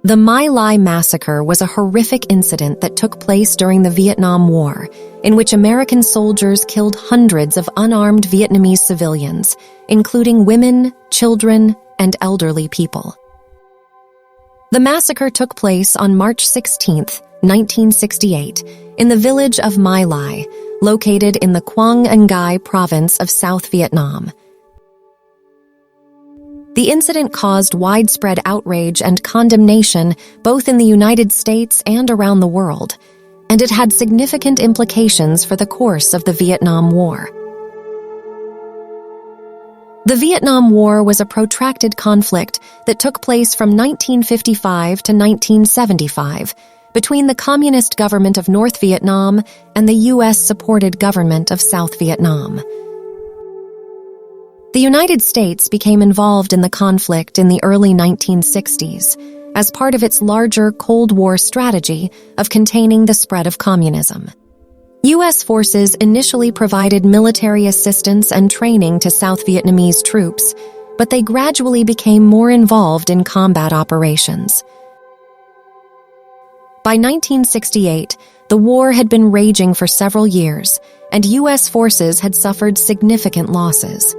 The My Lai Massacre was a horrific incident that took place during the Vietnam War, in which American soldiers killed hundreds of unarmed Vietnamese civilians, including women, children, and elderly people. The massacre took place on March 16, 1968, in the village of My Lai, located in the Quang and Ngai province of South Vietnam. The incident caused widespread outrage and condemnation both in the United States and around the world, and it had significant implications for the course of the Vietnam War. The Vietnam War was a protracted conflict that took place from 1955 to 1975 between the Communist government of North Vietnam and the U.S.-supported government of South Vietnam. The United States became involved in the conflict in the early 1960s as part of its larger Cold War strategy of containing the spread of communism. U.S. forces initially provided military assistance and training to South Vietnamese troops, but they gradually became more involved in combat operations. By 1968, the war had been raging for several years, and U.S. forces had suffered significant losses.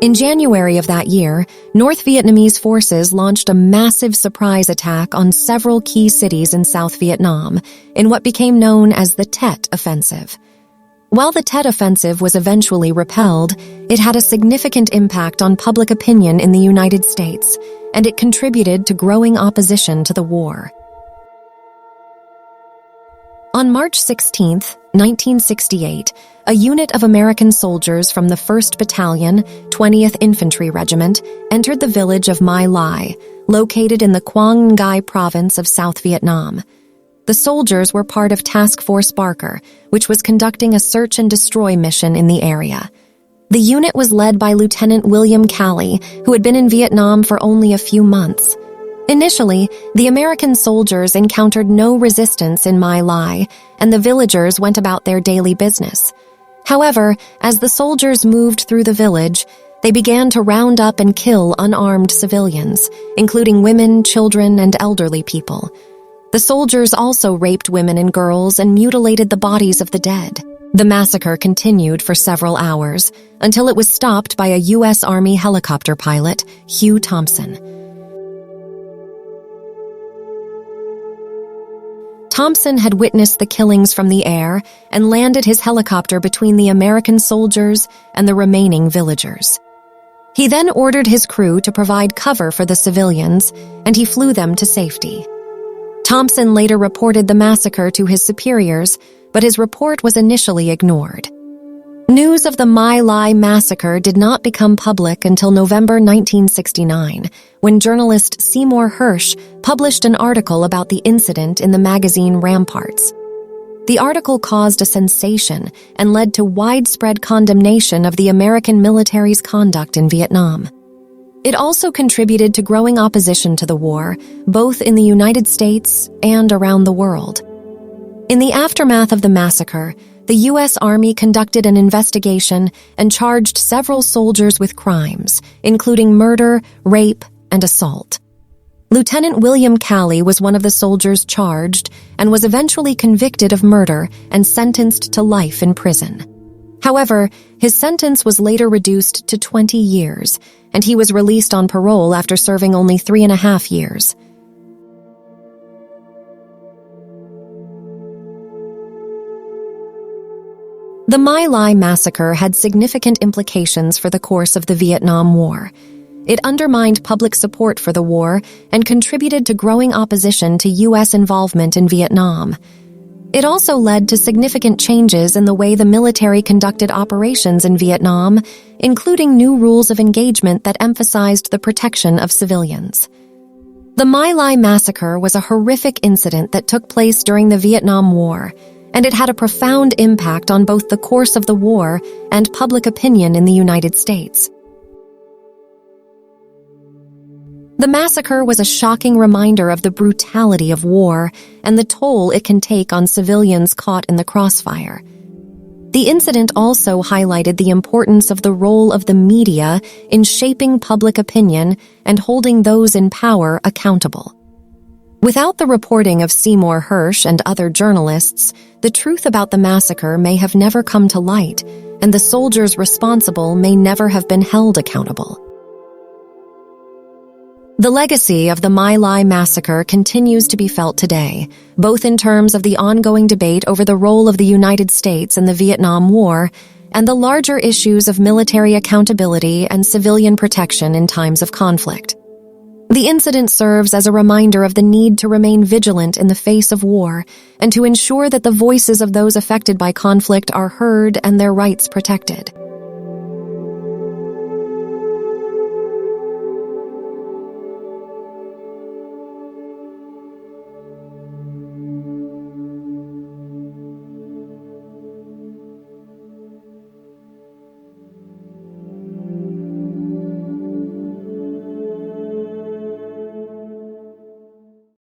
In January of that year, North Vietnamese forces launched a massive surprise attack on several key cities in South Vietnam in what became known as the Tet Offensive. While the Tet Offensive was eventually repelled, it had a significant impact on public opinion in the United States, and it contributed to growing opposition to the war. On March 16, 1968, a unit of American soldiers from the 1st Battalion, 20th Infantry Regiment, entered the village of My Lai, located in the Quang Ngai province of South Vietnam. The soldiers were part of Task Force Barker, which was conducting a search and destroy mission in the area. The unit was led by Lieutenant William Calley, who had been in Vietnam for only a few months. Initially, the American soldiers encountered no resistance in My Lai, and the villagers went about their daily business. However, as the soldiers moved through the village, they began to round up and kill unarmed civilians, including women, children, and elderly people. The soldiers also raped women and girls and mutilated the bodies of the dead. The massacre continued for several hours, until it was stopped by a U.S. Army helicopter pilot, Hugh Thompson. Thompson had witnessed the killings from the air and landed his helicopter between the American soldiers and the remaining villagers. He then ordered his crew to provide cover for the civilians, and he flew them to safety. Thompson later reported the massacre to his superiors, but his report was initially ignored. News of the My Lai Massacre did not become public until November 1969, when journalist Seymour Hersh published an article about the incident in the magazine Ramparts. The article caused a sensation and led to widespread condemnation of the American military's conduct in Vietnam. It also contributed to growing opposition to the war, both in the United States and around the world. In the aftermath of the massacre, the U.S. Army conducted an investigation and charged several soldiers with crimes, including murder, rape, and assault. Lieutenant William Calley was one of the soldiers charged and was eventually convicted of murder and sentenced to life in prison. However, his sentence was later reduced to 20 years, and he was released on parole after serving only 3.5 years. The My Lai Massacre had significant implications for the course of the Vietnam War. It undermined public support for the war and contributed to growing opposition to U.S. involvement in Vietnam. It also led to significant changes in the way the military conducted operations in Vietnam, including new rules of engagement that emphasized the protection of civilians. The My Lai Massacre was a horrific incident that took place during the Vietnam War, and it had a profound impact on both the course of the war and public opinion in the United States. The massacre was a shocking reminder of the brutality of war and the toll it can take on civilians caught in the crossfire. The incident also highlighted the importance of the role of the media in shaping public opinion and holding those in power accountable. Without the reporting of Seymour Hersh and other journalists, the truth about the massacre may have never come to light, and the soldiers responsible may never have been held accountable. The legacy of the My Lai Massacre continues to be felt today, both in terms of the ongoing debate over the role of the United States in the Vietnam War and the larger issues of military accountability and civilian protection in times of conflict. The incident serves as a reminder of the need to remain vigilant in the face of war and to ensure that the voices of those affected by conflict are heard and their rights protected.